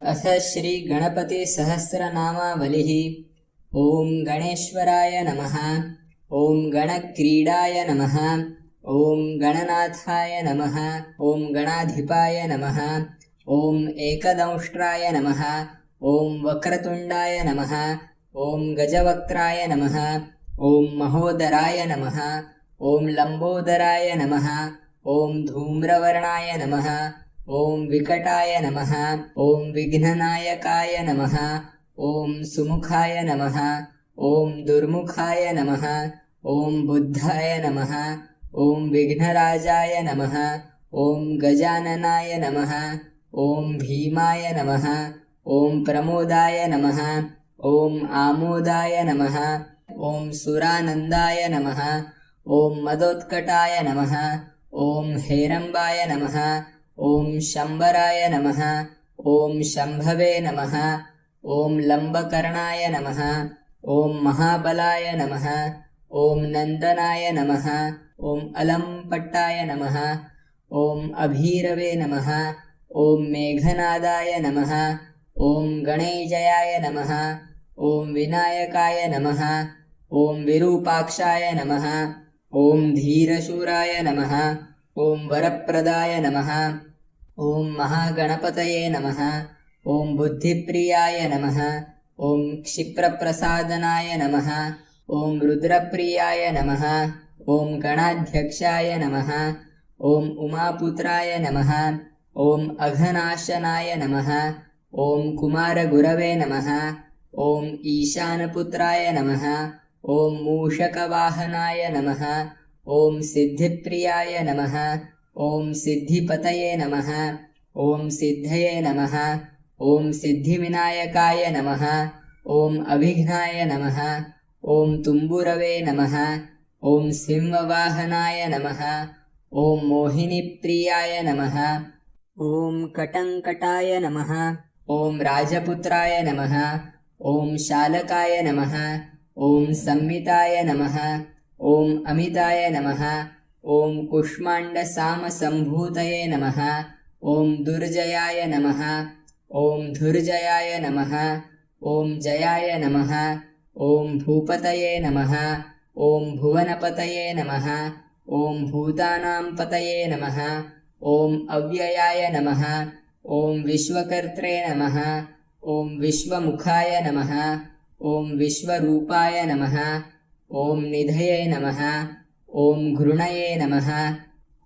अथ श्री गणपति सहस्रनामावलिः। ओम गणेश्वराय नमः। ओम गणक्रीडाय नमः। ओम गणनाथाय नमः। ओम गणाधिपाय नमः। ओम एकदंष्ट्राय नमः। ओम वक्रतुण्डाय नमः। ओम गजवक्त्राय नमः। ओम महोदराय नमः। ओम लंबोदराय नमः। ओम धूम्रवर्णाय नमः। ओम विकटाय नमः। ओम विघ्ननायकाय नमः। ओम सुमुखाय नमः। ओम दुर्मुखाय नमः। ओम बुद्धाय नमः। ओम विघ्नराजाय नमः। ओम गजाननाय नमः। ओम भीमाय नमः। ओम प्रमोदाय नमः। ओम आमोदाय नमः। ओम सुरानन्दाय नमः। ओम मदोत्कटाय नमः। ओम हेरम्बाय नमः। ओम शंबराय नमः। ओम शंभवे नमः। ओम लंबकर्णाय नमः। ओम महाबलाय नमः। ओम नंदनाय नमः। ओम अलंपट्टाय नमः। ओम अभीरवे नमः। ओम मेघनादाय नमः। ओम गणेजयाय नमः। ओम विनायकाय नमः। ओम विरूपाक्षाय नमः। ओम धीरशूराय नमः। ओम वरप्रदाय नमः। ओम महागणपतये नमः। ओम बुद्धिप्रियाय नमः। ओम क्षिप्रप्रसादनाय नमः। ओम रुद्रप्रियाय नमः। ओम गणाध्यक्षाय नमः। ओम उमापुत्राय नमः। ओम अघनाशनाय नमः। ओम कुमारगुरवे नमः। ओम ईशानपुत्राय नमः। ओम मूषकवाहनाय नमः। ओम सिद्धिप्रियाय नमः। ओम सिद्धिपतये नमः। ओम सिद्धये नमः। ओम सिद्धिविनायकाय नमः। ओम अभिघ्नाय नमः। ओम तुम्बुरवे नमः। ओम सिंहवाहनाय नमः। ओम मोहिनीप्रियाय नमः। ओम कटंकटाय नमः। ओम राजपुत्राय नमः। ओम शालकाय नमः। ओम संमिताय नमः। ओम अमिताय नमः। ओम कुष्माण्डसामसम्भूतये नमः। ओम दुर्जयाय नमः। ओम धुर्जयाय नमः। ओम जयाय नमः। ओम भूपतये नमः। ओम भुवनपतये नमः। ओम भूतानां पतये नमः। ओम अव्ययाय नमः। ओम विश्वकर्त्रे नमः। ओम विश्वमुखाय नमः। ओम विश्वरूपाय नमः। ओम निधये नमः। ओम घृणये नमः।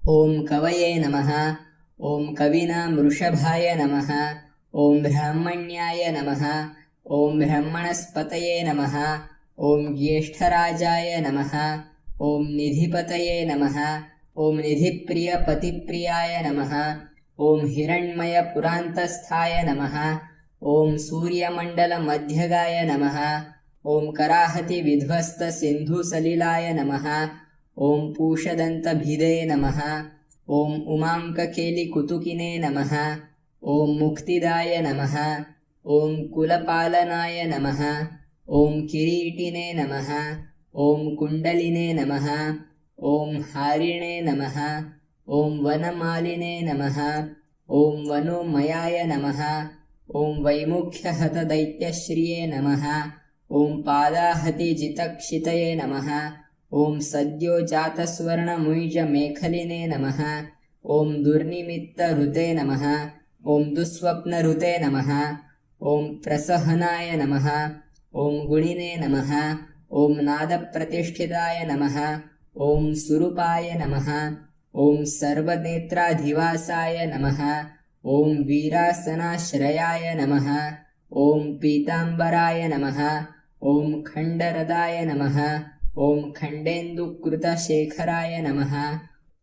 ओम कवये नमः। ओम कविनां वृषभाय नमः। ओम ब्राह्मण्याय नमः। ओम ब्रह्मणस्पतये नमः। ओम ज्येष्ठराजाय नमः। ओम निधिपतये नमः। ओम निधिप्रियपतिप्रियाय नमः। ओम हिरण्मयपुरान्तस्थाय नमः। ओम सूर्यमण्डलमध्यगाय नमः। ओम कराहतिविध्वस्तसिन्धुसलिलाय नमः। ओम पूषदन्तभिदे नमः। ओम उमाङ्ककेलिकुतुकिने नमः। ओम मुक्तिदाय नमः। ओम कुलपालनाय नमः। ओम किरीटिने नमः। ओम कुण्डलिने नमः। ओम हारिणे नमः। ओम वनमालिने नमः। ओम वनोमयाय नमः। ओम वैमुख्यहतदैत्यश्रिये नमः। ओम पादाहतिजितक्षितये नमः। ओम सद्योजातस्वर्णमुञ्जमेखलिने नमः। ओम दुर्निमित्तऋते नमः। ओम दुःस्वप्नऋते नमः। ओम प्रसहनाय नमः। ओम गुणिने नमः। ओम नादप्रतिष्ठिताय नमः। ओम सुरूपाय नमः। ओम सर्वनेत्राधिवासाय नमः। ओम वीरासनाश्रयाय नमः। ओम पीताम्बराय नमः। ओम खण्डरदाय नमः। ओम खण्डेन्दुकृतशेखराय नमः।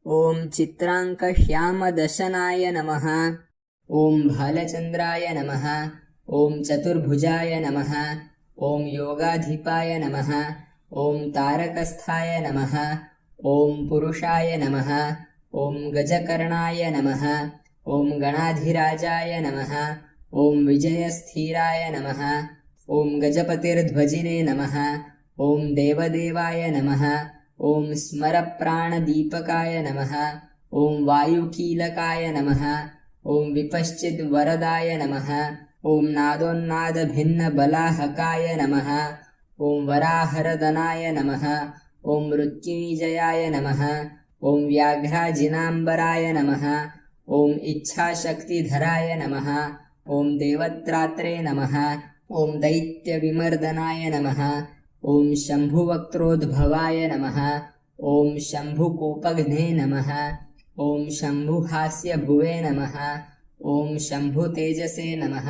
ओम चित्राङ्कश्यामदशनाय नमः। ओम भालचन्द्राय नमः। ओम चतुर्भुजाय नमः। ओम योगाधिपाय नमः। ओम तारकस्थाय नमः। ओम पुरुषाय नमः। ओम गजकर्णाय नमः। ओम गणाधिराजाय नमः। ओम विजयस्थिराय नमः। ओम गजपतिर्ध्वजिने नमः। ओम देवदेवाय नमः। ओम स्मरप्राणदीपकाय नमः। ओम वायुकीलकाय नमः। ओम विपश्चिद्वरदाय नमः। ॐ नादोन्नादभिन्नबलाहकाय नमः। ॐ वराहरदनाय नमः। ॐ मृत्युञ्जयाय नमः। ॐ व्याघ्राजिनाम्बराय नमः। ॐ इच्छाशक्तिधराय नमः। ॐ देवत्रात्रे नमः। ॐ दैत्यविमर्दनाय नमः। ॐ शम्भुवक्त्रोद्भवाय नमः। ॐ शम्भुकोपघ्ने नमः। ॐ शम्भुहास्यभुवे नमः। ॐ शम्भुतेजसे नमः।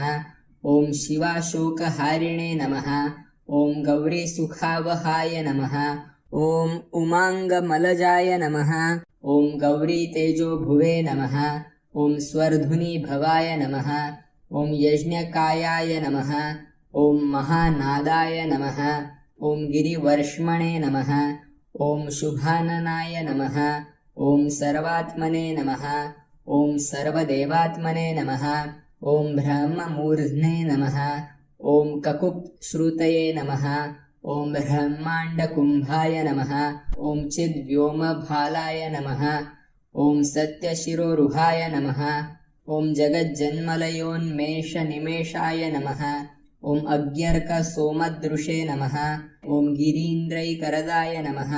ॐ शिवाशोकहारिणे नमः। ॐ गौरीसुखावहाय नमः। ॐ उमाङ्गमलजाय नमः। ॐ गौरीतेजोभुवे नमः। ॐ स्वर्धुनीभवाय नमः। ॐ यज्ञकायाय नमः। ॐ महानादाय नमः। ॐ गिरिवर्ष्मणे नमः। ॐ शुभाननाय नमः। ॐ सर्वात्मने नमः। ॐ सर्वदेवात्मने नमः। ॐ ब्रह्ममूर्ध्ने नमः। ॐ ककुप्श्रुतये नमः। ॐ ब्रह्माण्डकुम्भाय नमः। ॐ चिद्व्योमभालाय नमः। ॐ सत्यशिरोरुहाय नमः। ॐ जगज्जन्मलयोन्मेषनिमेषाय नमः। ॐ अज्ञर्कसोमदृशे नमः। ॐ गिरीन्द्रैकरदाय नमः।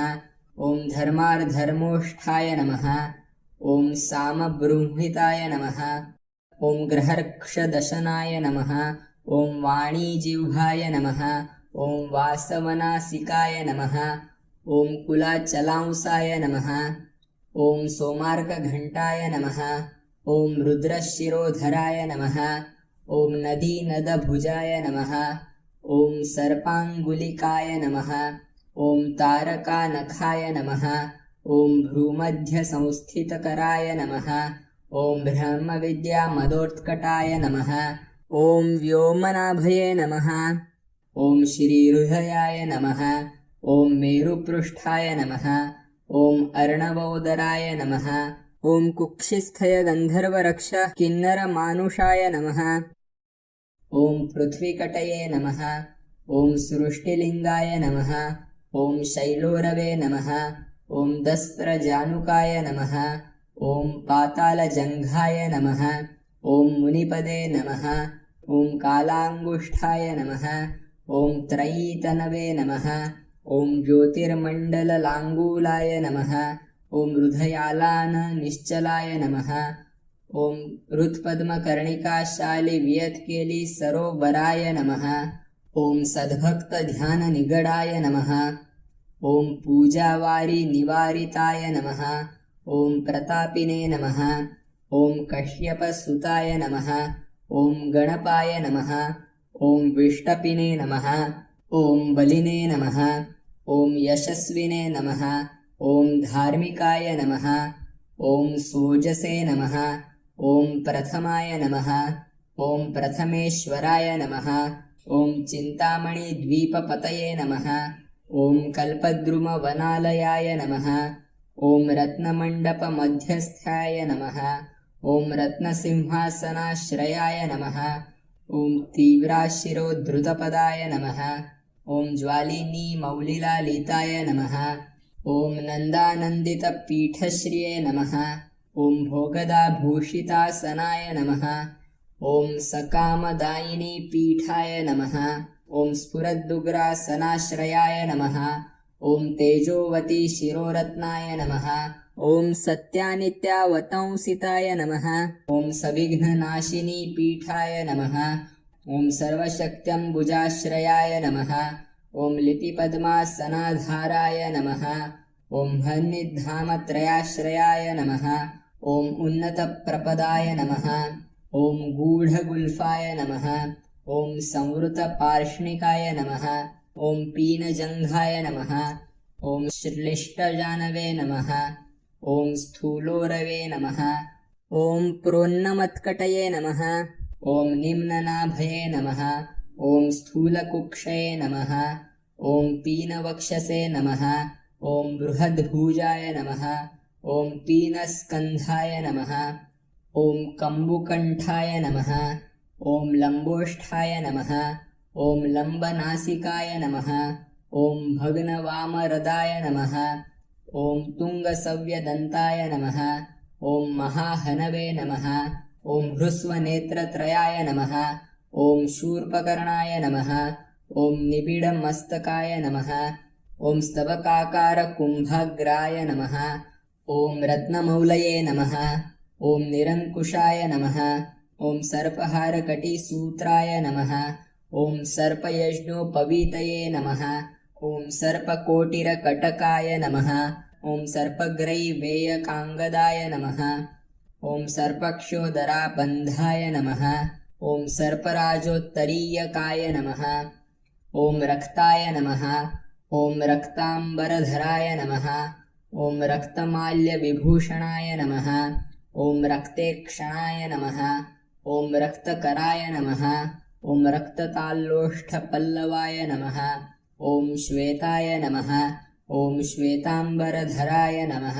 ॐ धर्मार्धर्मोष्ठाय नमः। ॐ सामबृंहिताय नमः। ॐ ग्रहर्क्षदशनाय नमः। ॐ वाणीजिह्वाय नमः। ॐ वासवनासिकाय नमः। ॐ कुलाचलांसाय नमः। ॐ सोमार्कघण्टाय नमः। ॐ रुद्रशिरोधराय नमः। ॐ नदीनदभुजाय नमः। ॐ सर्पाङ्गुलिकाय नमः। ॐ तारकानखाय नमः। ॐ भ्रूमध्यसंस्थितकराय नमः। ॐ ब्रह्मविद्यामदोत्कटाय नमः। ॐ व्योमनाभये नमः। ॐ श्रीहृदयाय नमः। ॐ मेरुपृष्ठाय नमः। ॐ अर्णवोदराय नमः। ॐ कुक्षिस्थयगन्धर्वरक्ष किन्नरमानुषाय नमः। ॐ पृथ्वीकटये नमः। ॐ सृष्टिलिङ्गाय नमः। ॐ शैलोरवे नमः। ॐ दस्त्रजानुकाय नमः। ॐ पातालजङ्घाय नमः। ॐ मुनिपदे नमः। ॐ कालाङ्गुष्ठाय नमः। ॐ त्रयीतनवे नमः। ॐ ज्योतिर्मण्डललाङ्गूलाय नमः। ॐ हृदयालाननिश्चलाय नमः। ॐ हृत्पद्मकर्णिकाशालिवियत्केलिसरोवराय नमः। ॐ सद्भक्तध्याननिगडाय नमः। ॐ पूजावारिनिवारिताय नमः। ॐ प्रतापिने नमः। ॐ कश्यपसुताय नमः। ॐ गणपाय नमः। ॐ विष्टपिने नमः। ॐ बलिने नमः। ॐ यशस्विने नमः। ॐ धार्मिकाय नमः। ॐ सोजसे नमः। ॐ प्रथमाय नमः। ॐ प्रथमेश्वराय नमः। ॐ चिन्तामणिद्वीपपतये नमः। ॐ कल्पद्रुमवनालयाय नमः। ॐ रत्नमण्डपमध्यस्थाय नमः। ॐ रत्नसिंहासनाश्रयाय नमः। ॐ तीव्राशिरोद्धृतपदाय नमः। ॐ ज्वालिनीमौलिलालिताय नमः। ॐ नन्दानन्दितपीठश्रिये नमः। ॐ भोगदाभूषितासनाय नमः। ॐ सकामदायिनीपीठाय नमः। ॐ स्फुरद्दुग्रासनाश्रयाय नमः। ॐ तेजोवती शिरोरत्नाय नमः। ॐ सत्यानित्यावतंसिताय नमः। ॐ सविघ्ननाशिनीपीठाय नमः। ॐ सर्वशक्त्यम्बुजाश्रयाय नमः। ॐ लिपिपद्मासनाधाराय नमः। ॐ हन्निधामत्रयाश्रयाय नमः। ॐ उन्नतप्रपदाय नमः। ॐ गूढगुल्फाय नमः। ॐ संवृतपार्ष्णिकाय नमः। ॐ पीनजङ्घाय नमः। ॐ श्लिष्टजानवे नमः। ॐ स्थूलोरवे नमः। ॐ प्रोन्नमत्कटये नमः। ॐ निम्ननाभये नमः। ॐ स्थूलकुक्षये नमः। ॐ पीनवक्षसे नमः। ॐ बृहद्भुजाय नमः। ॐ पीनस्कन्धाय नमः। ॐ कम्बुकण्ठाय नमः। ॐ लम्बोष्ठाय नमः। ॐ लम्बनासिकाय नमः। ॐ भग्नवामरदाय नमः। ॐ तुङ्गसव्यदन्ताय नमः। ॐ महाहनवे नमः। ॐ हृस्वनेत्रत्रयाय नमः। ॐ शूर्पकर्णाय नमः। ॐ निबिडमस्तकाय नमः। ॐ स्तबकाकारकुम्भग्राय नमः। ॐ रत्नमौलये नमः। ॐ निरङ्कुशाय नमः। ॐ सर्पहारकटिसूत्राय नमः। ॐ सर्पयज्ञोपवीतये नमः। ॐ सर्पकोटिरकटकाय नमः। ॐ सर्पग्रैवेयकाङ्गदाय नमः। ॐ सर्पक्षोदराबन्धाय नमः। ॐ सर्पराजोत्तरीयकाय नमः। ॐ रक्ताय नमः। ॐ रक्ताम्बरधराय नमः। ॐ रक्तमाल्यविभूषणाय नमः। ॐ रक्तेक्षणाय नमः। ॐ रक्तकराय नमः। ॐ रक्तताल्लोष्ठपल्लवाय नमः। ॐ श्वेताय नमः। ॐ श्वेताम्बरधराय नमः।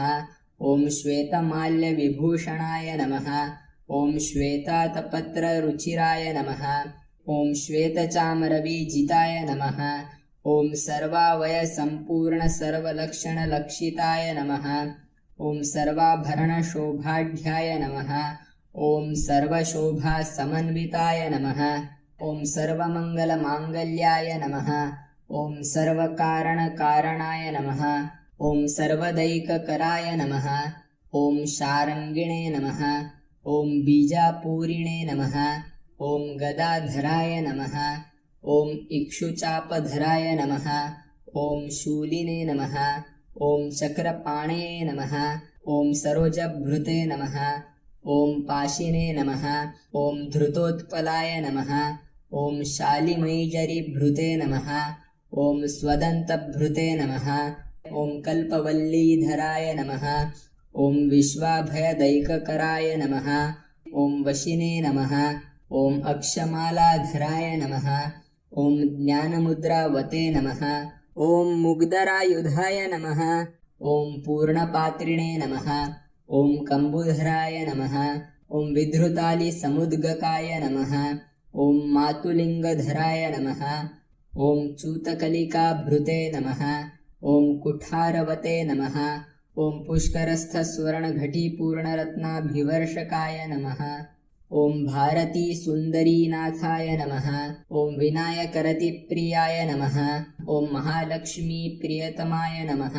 ॐ श्वेतमाल्यविभूषणाय नमः। ॐ श्वेतातपत्ररुचिराय नमः। ॐ श्वेतचामरविजिताय नमः। ॐ सर्वावयसम्पूर्णसर्वलक्षणलक्षिताय नमः। ॐ सर्वाभरणशोभाढ्याय नमः। ॐ सर्वशोभासमन्विताय नमः। ॐ सर्वमङ्गलमाङ्गल्याय नमः। ॐ सर्वकारणकारणाय नमः। ॐ सर्वदैककराय नमः। ॐ शारङ्गिणे नमः। ॐ बीजापूरिणे नमः। ॐ गदाधराय नमः। ॐ इक्षुचापधराय नमः। ॐ शूलिने नमः। ॐ चक्रपाणे नमः। ॐ सरोजभृते नमः। ॐ पाशिने नमः। ॐ धृतोत्पलाय नमः। ॐ शालिमैजरीभृते नमः। ॐ स्वदन्तभृते नमः। ॐ कल्पवल्लीधराय नमः। ॐ विश्वाभयदैककराय नमः। ॐ वशिने नमः। ॐ अक्षमालाधराय नमः। ॐ ज्ञानमुद्रावते नमः। ॐ मुग्धरायुधाय नमः। ॐ पूर्णपात्रिणे नमः। ॐ कम्बुधराय नमः। ॐ विधृतालिसमुद्गकाय नमः। ॐ मातुलिङ्गधराय नमः। ॐ चूतकलिकाभृते नमः। ॐ कुठारवते नमः। ॐ पुष्करस्थस्वर्णघटीपूर्णरत्नाभिवर्षकाय नमः। ॐ भारतीसुन्दरीनाथाय नमः। ॐ विनायकरतिप्रियाय नमः। ॐ महालक्ष्मीप्रियतमाय नमः।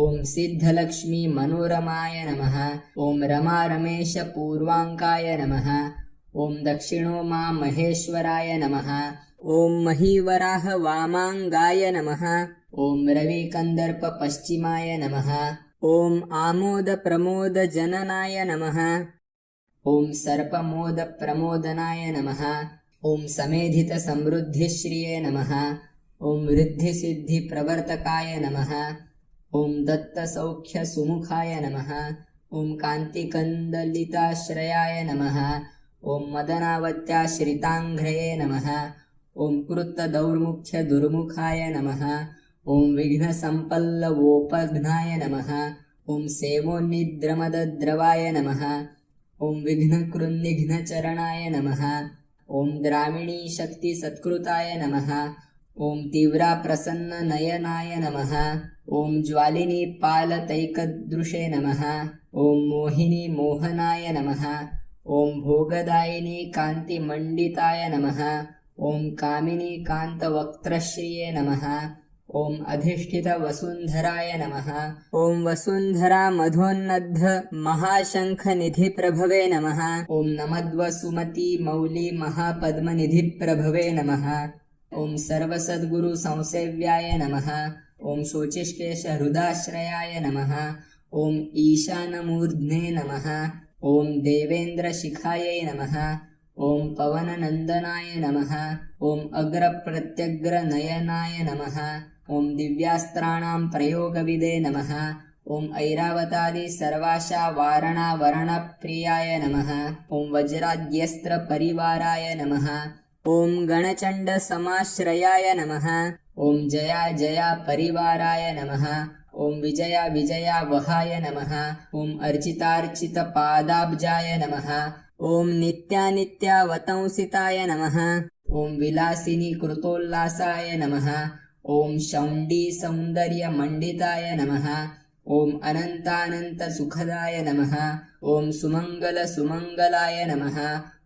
ॐ सिद्धलक्ष्मीमनोरमाय नमः। ॐ रमारमेशपूर्वाङ्काय नमः। ॐ दक्षिणोमामहेश्वराय नमः। ॐ महीवराहवामाङ्गाय नमः। ॐ रविकन्दर्पपश्चिमाय नमः। ॐ आमोदप्रमोदजननाय नमः। ॐ सर्पमोदप्रमोदनाय नमः। ॐ समेधितसमृद्धिश्रिये नमः। ॐ वृद्धिसिद्धिप्रवर्तकाय नमः। ॐ दत्तसौख्यसुमुखाय नमः। ॐ कान्तिकन्दलिताश्रयाय नमः। ॐ मदनावत्याश्रिताङ्घ्रये नमः। ॐ कृत्तदौर्मुख्यदुर्मुखाय नमः। ॐ विघ्नसम्पल्लवोपघ्नाय नमः। ॐ सेवोन्निद्रमदद्रवाय नमः। ॐ विघ्नकृन्निघ्नचरणाय नमः। ॐ द्रामिणीशक्तिसत्कृताय नमः। ॐ तीव्राप्रसन्ननयनाय नमः। ॐ ज्वालिनीपालतैकदृशे नमः। ॐ मोहिनीमोहनाय नमः। ॐ भोगदायिनी कान्तिमण्डिताय नमः। ॐ कामिनीकान्तवक्त्रश्रिये नमः। ॐ अधिष्ठितवसुन्धराय नमः। ॐ वसुन्धरामधोन्नद्ध महाशङ्खनिधिप्रभवे नमः। ॐ नमद्वसुमतीमौलिमहापद्मनिधिप्रभवे नमः। ॐ सर्वसद्गुरुसंसेव्याय नमः। ॐ शोचिष्केशहृदाश्रयाय नमः। ॐ ईशानमूर्ध्ने नमः। ॐ देवेन्द्रशिखायै नमः। ॐ पवननन्दनाय नमः। ॐ अग्रप्रत्यग्रनयनाय नमः। ॐ दिव्यास्त्राणां प्रयोगविदे नमः। ॐ ऐरावतादिसर्वाशावारणावरणप्रियाय नमः। ॐ वज्राद्यस्त्रपरिवाराय नमः। ॐ गणचण्डसमाश्रयाय नमः। ॐ जया जया परिवाराय नमः। ॐ विजया विजयावहाय नमः। ॐ अर्चितार्चितपादाब्जाय नमः। ॐ नित्यानित्यावतंसिताय नमः। ॐ विलासिनी कृतोल्लासाय नमः। ॐ शौण्डीसौन्दर्यमण्डिताय नमः। ॐ अनन्तानन्तसुखदाय नमः। ॐ सुमङ्गलसुमङ्गलाय नमः।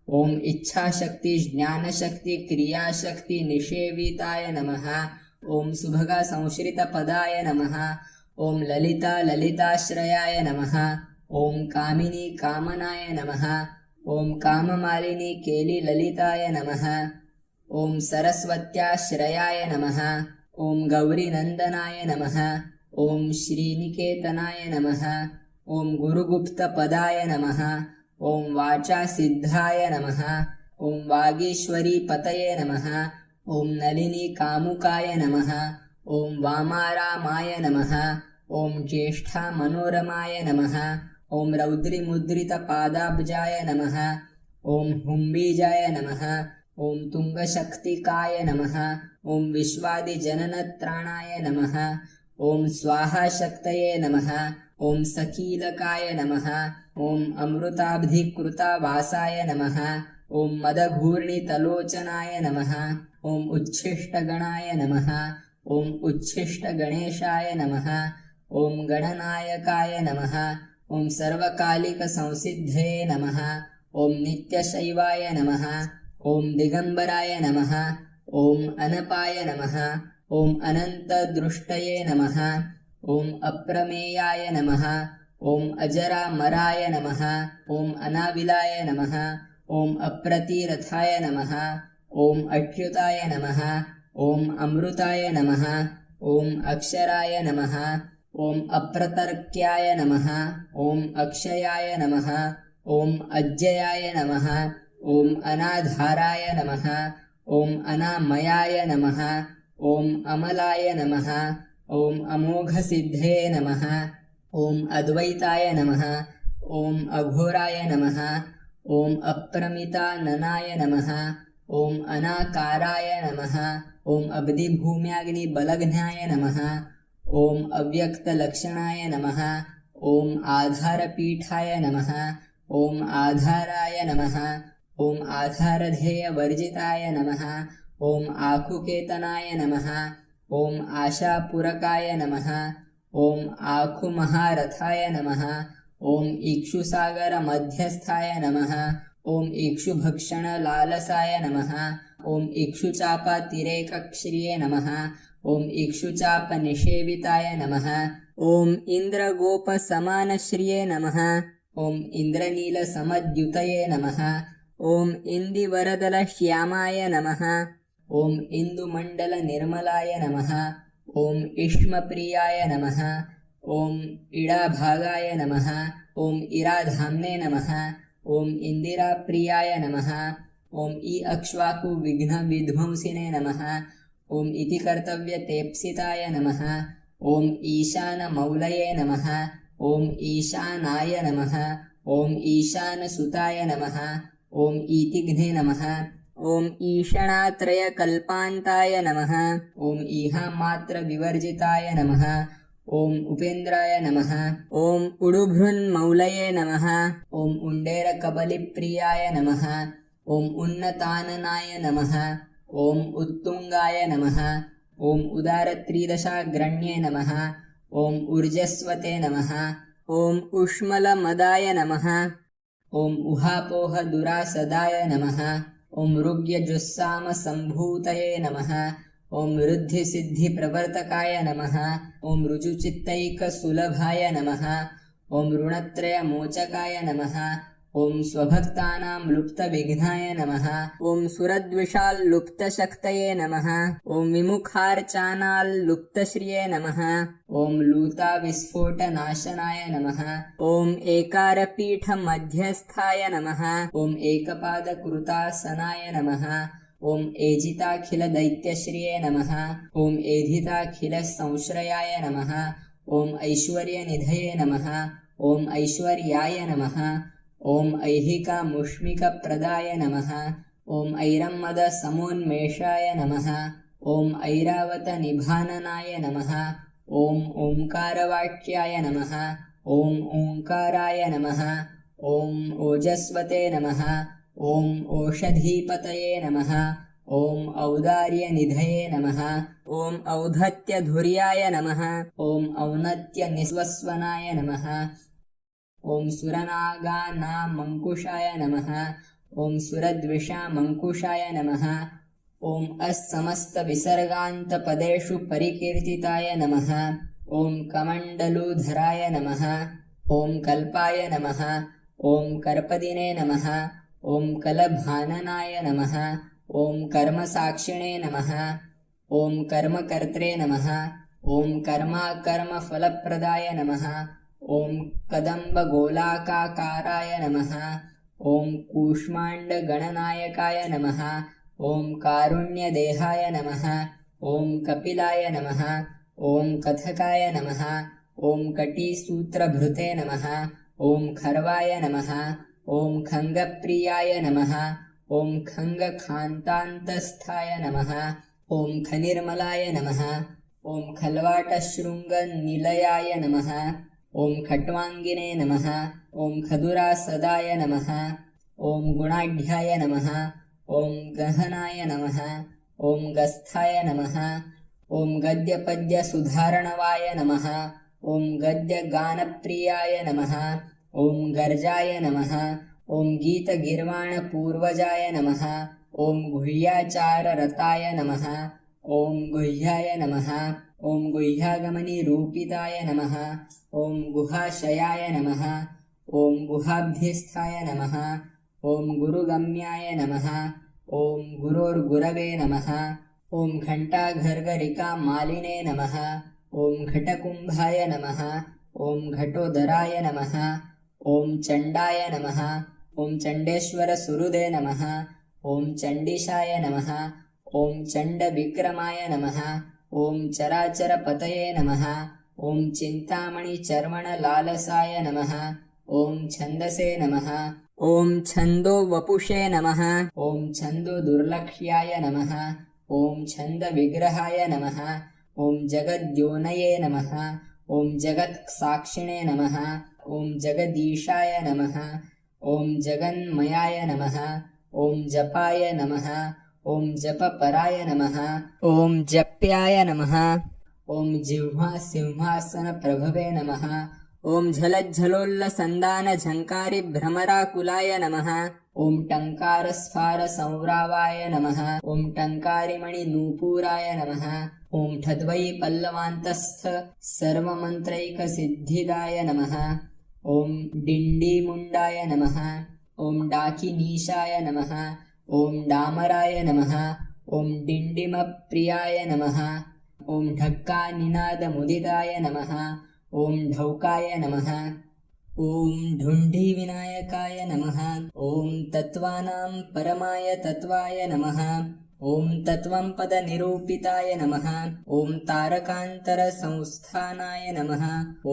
ॐ इच्छाशक्ति ज्ञानशक्ति क्रियाशक्ति निषेविताय नमः। ॐ सुभगा संश्रितपदाय नमः। ॐ ललिता ललिताश्रयाय नमः। ॐ कामिनी कामनाय नमः। ॐ काममालिनी केली ललिताय नमः। ॐ सरस्वत्याश्रयाय नमः। ॐ गौरीनन्दनाय नमः। ॐ श्रीनिकेतनाय नमः। ॐ गुरुगुप्तपदाय नमः। ॐ वाचासिद्धाय नमः। ॐ वागीश्वरी पतये नमः। ॐ नलिनी कामुकाय नमः। ॐ वामारामाय नमः। ॐ ज्येष्ठा मनोरमाय नमः। ॐ रौद्रिमुद्रितपादाब्जाय नमः। ॐ हुम्बीजाय नमः। ॐ तुङ्गशक्तिकाय नमः। ॐ विश्वादिजननत्राणाय नमः। ॐ स्वाहाशक्तये नमः। ॐ सकीलकाय नमः। ॐ अमृताब्धिकृतावासाय नमः। ॐ मदघूर्णितलोचनाय नमः। ॐ उच्छिष्टगणाय नमः। ॐ उच्छिष्टगणेशाय नमः। ॐ गणनायकाय नमः। ॐ सर्वकालिकसंसिद्धये नमः। ॐ नित्यशैवाय नमः। ॐ दिगम्बराय नमः। ॐ अनपाय नमः। ॐ अनन्तदृष्टये नमः। ॐ अप्रमेयाय नमः। ॐ अजरामराय नमः। ॐ अनाविलाय नमः। ॐ अप्रतिरथाय नमः। ॐ अच्युताय नमः। ॐ अमृताय नमः। ॐ अक्षराय नमः। ॐ अप्रतर्क्याय नमः। ॐ अक्षयाय नमः। ॐ अज्जयाय नमः। ॐ अनाधाराय नमः। ॐ अनामयाय नमः। ॐ अमलाय नमः। ॐ अमोघसिद्धे नमः। ॐ अद्वैताय नमः। ॐ अघोराय नमः। ॐ अप्रमिताननाय नमः। ॐ अनाकाराय नमः। ॐ अब्धिभूम्याग्निबलघ्नाय नमः। ॐ अव्यक्तलक्षणाय नमः। ॐ आधारपीठाय नमः। ॐ आधाराय नमः। ॐ आधारधेयवर्जिताय नमः। ॐ आखुकेतनाय नमः। ॐ आशापूरकाय नमः। ॐ आखुमहारथाय नमः। ॐ इक्षुसागरमध्यस्थाय नमः। ॐ इक्षुभक्षणलालसाय नमः। ॐ इक्षुचापातिरेकक्ष्रिये नमः। ॐ इक्षुचापनिषेविताय नमः। ॐ इन्द्रगोपसमानश्रिये नमः। ॐ इन्द्रनीलसमद्युतये नमः। ॐ इन्दिवरदलश्यामाय नमः। ॐ इन्दुमण्डलनिर्मलाय नमः। ॐ इष्मप्रियाय नमः। ॐ इडाभागाय नमः। ॐ इराधाम्ने नमः। ॐ इन्दिराप्रियाय नमः। ॐ अक्ष्वाकुविघ्नविध्वंसिने नमः। ॐ इतिकर्तव्यतेप्सिताय नमः। ॐ ईशानमौलये नमः। ॐ ईशानाय नमः। ॐ ईशानसुताय नमः। ॐ ईतिघ्ने नमः। ॐ ईषणात्रयकल्पान्ताय नमः। ॐ ईहामात्रविवर्जिताय नमः। ॐ उपेन्द्राय नमः। ॐ उडुभृन्मौलये नमः। ॐ उण्डेरकबलिप्रियाय नमः। ॐ उन्नताननाय नमः। ॐ उत्तुङ्गाय नमः। ॐ उदारत्रिदशाग्रण्ये नमः। ॐ ऊर्जस्वते नमः। ॐ उष्मलमदाय नमः। ॐ उहापोहदुरासदाय नमः। ॐ ऋग्यजुस्सामसम्भूतये नमः। ॐ ऋद्धिसिद्धिप्रवर्तकाय नमः। ॐ ऋजुचित्तैकसुलभाय नमः। ॐ ऋणत्रयमोचकाय नमः। ॐ स्वभक्तानां लुप्तविघ्नाय नमः। ॐ सुरद्विषाल्लुप्तशक्तये नमः। ॐ विमुखार्चानाल्लुप्तश्रिये नमः। ॐ लूताविस्फोटनाशनाय नमः। ॐ एकारपीठमध्यस्थाय नमः। ॐ एकपादकृतासनाय नमः। ॐ एजिताखिलदैत्यश्रिये नमः। ॐ एधिताखिलसंश्रयाय नमः। ॐ ऐश्वर्यनिधये नमः। ॐ ऐश्वर्याय नमः। ॐ ऐहिकामुष्मिकप्रदाय नमः। ॐ ऐरम्मदसमोन्मेषाय नमः। ॐ ऐरावतनिभाननाय नमः। ॐ ओङ्कारवाक्याय नमः। ॐ ओङ्काराय नमः। ॐ ओजस्वते नमः। ॐ ओषधीपतये नमः। ॐ औदार्यनिधये नमः। ॐ औद्धत्यधुर्याय नमः। ॐ औन्नत्यनिस्वस्वनाय नमः। ॐ सुरनागानामङ्कुशाय नमः। ॐ सुरद्विषामङ्कुशाय नमः। ॐ अस्समस्तविसर्गान्तपदेषु परिकीर्तिताय नमः। ॐ कमण्डलूधराय नमः। ॐ कल्पाय नमः। ॐ कर्पदिने नमः। ॐ कलभाननाय नमः। ॐ कर्मसाक्षिणे नमः। ॐ कर्मकर्त्रे नमः। ॐ कर्माकर्मफलप्रदाय नमः। ॐ कदम्बगोलाकाकाराय नमः। ॐ कूष्माण्डगणनायकाय नमः। ॐ कारुण्यदेहाय नमः। ॐ कपिलाय नमः। ॐ कथकाय नमः। ॐ कटीसूत्रभृते नमः। ॐ खर्वाय नमः। ॐ खङ्गप्रियाय नमः। ॐ खङ्गखान्तान्तस्थाय नमः। ॐ खनिर्मलाय नमः। ॐ खल्वाटशृङ्गनिलयाय नमः। ॐ खट्वाङ्गिने नमः। ॐ खदुरासदाय नमः। ॐ गुणाढ्याय नमः। ॐ गहनाय नमः। ॐ गस्थाय नमः। ॐ गद्यपद्यसुधारणवाय नमः। ॐ गद्यगानप्रियाय नमः। ॐ गर्जाय नमः। ॐ गीतगीर्वाणपूर्वजाय नमः। ॐ गुह्याचाररताय नमः। ॐ गुह्याय नमः। ॐ गुह्यागमनिरूपिताय नमः। ॐ गुहाशयाय नमः। ॐ गुहाभ्यस्थाय नमः। ॐ गुरुगम्याय नमः। ॐ गुरोर्गुरवे नमः। ॐ घण्टाघर्घरिकामालिने नमः। ॐ घटकुम्भाय नमः। ॐ घटोदराय नमः। ॐ चण्डाय नमः। ॐ चण्डेश्वरसुहृदे नमः। ॐ चण्डीशाय नमः। ॐ चण्डविक्रमाय नमः। ॐ चराचरपतये नमः। ॐ चिन्तामणिचर्मणलालसाय नमः। ॐ छन्दसे नमः। ॐ छन्दोवपुषे नमः। ॐ छन्दोदुर्लक्ष्याय नमः। ॐ छन्दविग्रहाय नमः। ॐ जगद्योनये नमः। ॐ जगत्साक्षिणे नमः। ॐ जगदीशाय नमः। ॐ जगन्मयाय नमः। ॐ जपाय नमः। ॐ जपपराय नमः। ॐ जप्याय नमः। ॐ जिह्वासिंहासनप्रभवे नमः। ॐ झलज्झलोल्लसन्दानझङ्कारिभ्रमराकुलाय नमः। ॐ टङ्कारस्फारसंरावाय नमः। ॐ टङ्कारिमणिनूपुराय नमः। ॐ ठद्वै पल्लवान्तस्थ सर्वमन्त्रैकसिद्धिदाय नमः। ॐ डिण्डीमुण्डाय नमः। ॐ डाकिनीशाय नमः। ॐ डामराय नमः। ॐ डिण्डिमप्रियाय नमः। ॐ ढक्कानिनादमुदिताय नमः। ॐ ढौकाय नमः। ॐ ढुण्ढीविनायकाय नमः। ॐ तत्त्वानां परमाय तत्त्वाय नमः। ॐ तत्त्वं पदनिरूपिताय नमः। ॐ तारकान्तरसंस्थानाय नमः।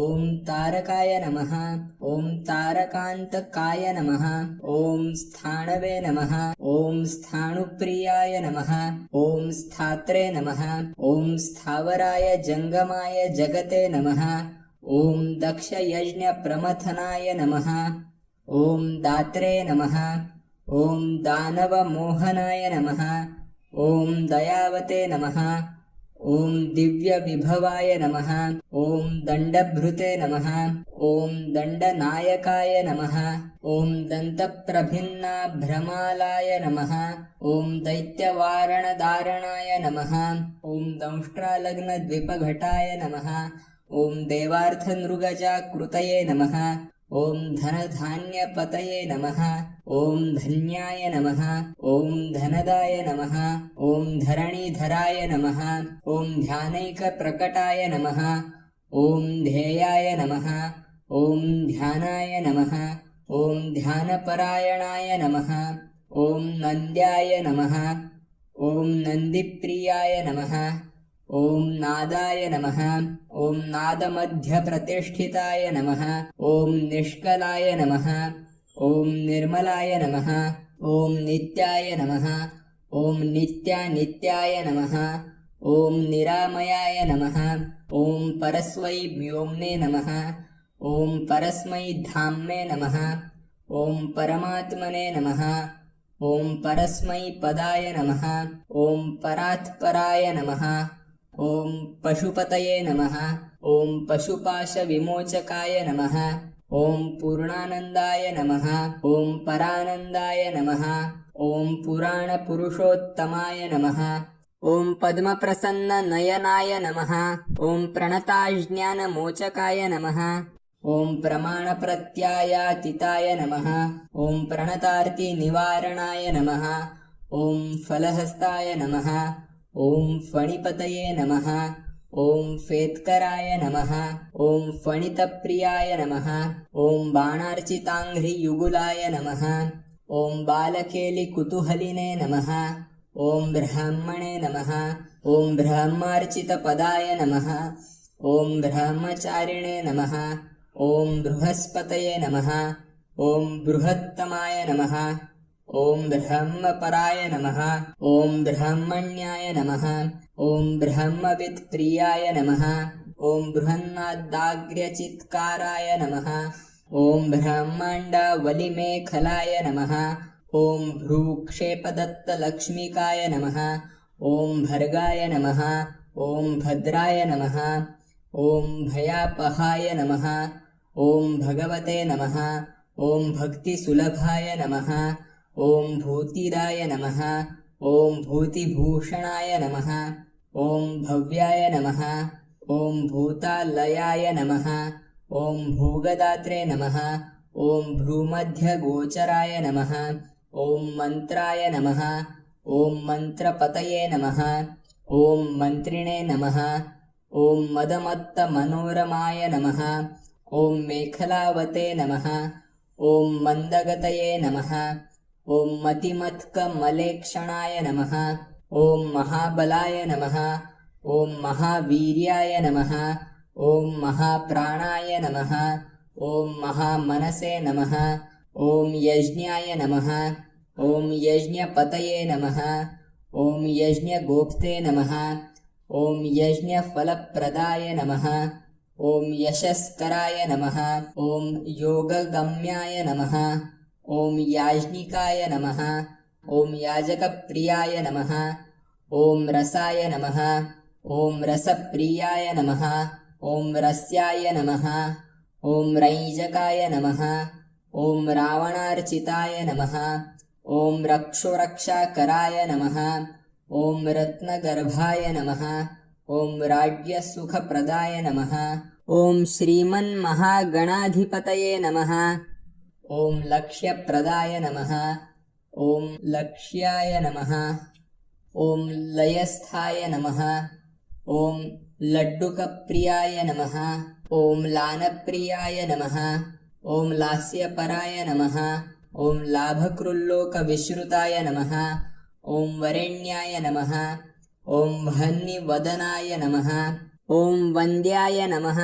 ॐ तारकाय नमः। ॐ तारकान्तकाय नमः। ॐ स्थाणवे नमः। ॐ स्थाणुप्रियाय नमः। ॐ स्थात्रे नमः। ॐ स्थावराय जङ्गमाय जगते नमः। ॐ दक्षयज्ञप्रमथनाय नमः। ॐ दात्रे नमः। ॐ दानवमोहनाय नमः। ॐ दयावते नमः। ॐ दिव्यविभवाय नमः। ॐ दण्डभृते नमः। ॐ दण्डनायकाय नमः। ॐ दन्तप्रभिन्नाभ्रमालाय नमः। ॐ दैत्यवारणदारणाय नमः। ॐ दंष्ट्रालग्नद्विपघटाय नमः। ॐ देवार्थनृगजाकृतये नमः। ॐ धनधान्यपतये नमः। ॐ धन्याय नमः। ॐ धनदाय नमः। ॐ धरणीधराय नमः। ॐ ध्यानैकप्रकटाय नमः। ॐ ध्येयाय नमः। ॐ ध्यानाय नमः। ॐ ध्यानपरायणाय नमः। ॐ नन्द्याय नमः। ॐ नन्दिप्रियाय नमः। ॐ नादाय नमः। ॐ नादमध्यप्रतिष्ठिताय नमः। ॐ निष्कलाय नमः। ॐ निर्मलाय नमः। ॐ नित्याय नमः। ॐ नित्यानित्याय नमः। ॐ निरामयाय नमः। ॐ परस्मै व्योम्ने नमः। ॐ परस्मै धाम्ने नमः। ॐ परमात्मने नमः। ॐ परस्मै पदाय नमः। ॐ परात्पराय नमः। ॐ पशुपतये नमः। ॐ पशुपाशविमोचकाय नमः। ॐ पूर्णानन्दाय नमः। ॐ परानन्दाय नमः। ॐ पुराणपुरुषोत्तमाय नमः। ॐ पद्मप्रसन्ननयनाय नमः। ॐ प्रणताज्ञानमोचकाय नमः। ॐ प्रमाणप्रत्यायातिताय नमः। ॐ प्रणतार्तिनिवारणाय नमः। ॐ फलहस्ताय नमः। ॐ फणिपतये नमः। ॐ फेत्कराय नमः। ॐ फणितप्रियाय नमः। ॐ बाणार्चिताङ्घ्रियुगुलाय नमः। ॐ बालकेलिकुतूहलिने नमः। ॐ ब्राह्मणे नमः। ॐ ब्रह्मार्चितपदाय नमः। ॐ ब्रह्मचारिणे नमः। ॐ बृहस्पतये नमः। ॐ बृहत्तमाय नमः। ॐ ब्रह्मपराय नमः। ॐ ब्रह्मण्याय नमः। ॐ ब्रह्मवित्प्रियाय नमः। ॐ बृहन्नादाग्र्यचित्काराय नमः। ॐ ब्रह्माण्डवलिमेखलाय नमः। ॐ भ्रूक्षेपदत्तलक्ष्मिकाय नमः। ॐ भर्गाय नमः। ॐ भद्राय नमः। ॐ भयापहाय नमः। ॐ भगवते नमः। ॐ भक्तिसुलभाय नमः। ॐ भूतिराय नमः। ॐ भूतिभूषणाय नमः। ॐ भव्याय नमः। ॐ भूतालयाय नमः। ॐ भोगदात्रे नमः। ॐ भ्रूमध्यगोचराय नमः। ॐ मन्त्राय नमः। ॐ मन्त्रपतये नमः। ॐ मन्त्रिणे नमः। ॐ मदमत्तमनोरमाय नमः। ॐ मेखलावते नमः। ॐ मन्दगतये नमः। ॐ मतिमत्कमलेक्षणाय नमः। ॐ महाबलाय नमः। ॐ महावीर्याय नमः। ॐ महाप्राणाय नमः। ॐ महामनसे नमः। ॐ यज्ञाय नमः। ॐ यज्ञपतये नमः। ॐ यज्ञगोप्ते नमः। ॐ यज्ञफलप्रदाय नमः। ॐ यशस्कराय नमः। ॐ योगगम्याय नमः। ॐ याज्ञिकाय नमः। ॐ याजकप्रियाय नमः। ॐ रसाय नमः। ॐ रसप्रियाय नमः। ॐ रस्याय नमः। ॐ रैजकाय नमः। ॐ रावणार्चिताय नमः। ॐ रक्षोरक्षाकराय नमः। ॐ रत्नगर्भाय नमः। ॐ राज्यसुखप्रदाय नमः। ॐ श्रीमन्महागणाधिपतये नमः। ॐ लक्ष्यप्रदाय नमः। ॐ लक्ष्याय नमः। ॐ लयस्थाय नमः। ॐ लड्डुकप्रियाय नमः। ॐ लानप्रियाय नमः। ॐ लास्यपराय नमः। ॐ लाभकृल्लोकविश्रुताय नमः। ॐ वरेण्याय नमः। ॐ वह्निवदनाय नमः। ॐ वन्द्याय नमः।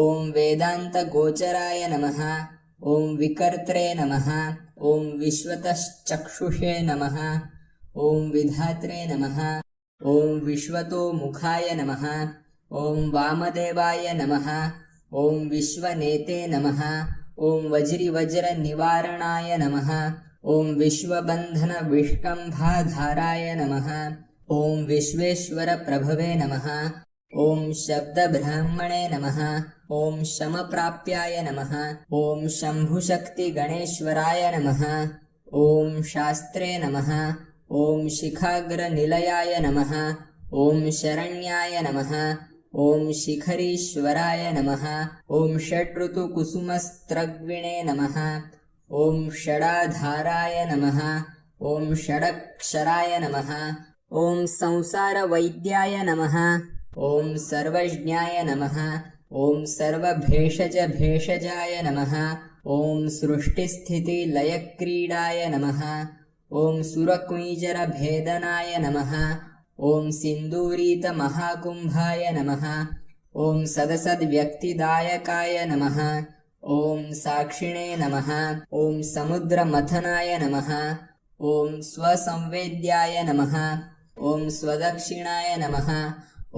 ॐ वेदान्तगोचराय नमः। ॐ विकर्त्रे नमः। ॐ विश्वतश्चक्षुषे नमः। ॐ विधात्रे नमः। ॐ विश्वतोमुखाय नमः। ॐ वामदेवाय नमः। ॐ विश्वनेते नमः। ॐ वज्रिवज्रनिवारणाय नमः। ॐ विश्वबन्धनविष्कम्भाधाराय नमः। ॐ विश्वेश्वरप्रभवे नमः। ॐ शब्दब्रह्मणे नमः। ॐ शमप्राप्याय नमः। ॐ शम्भुशक्तिगणेश्वराय नमः। ॐ शास्त्रे नमः। ॐ शिखाग्रनिलयाय नमः। ॐ शरण्याय नमः। ॐ शिखरीश्वराय नमः। ॐ षड्ऋतुकुसुमस्त्रग्विणे नमः। ॐ षडाधाराय नमः। ॐ षडक्षराय नमः। ॐ संसारवैद्याय नमः। ॐ सर्वज्ञाय नमः। ॐ सर्वभेषजभेषजाय नमः। ॐ सृष्टिस्थितिलयक्रीडाय नमः। ॐ सुरकुञ्जरभेदनाय नमः। ॐ सिन्दूरीतमहाकुम्भाय नमः। ॐ सदसद्व्यक्तिदायकाय नमः। ॐ साक्षिणे नमः। ॐ समुद्रमथनाय नमः। ॐ स्वसंवेद्याय नमः। ॐ स्वदक्षिणाय नमः।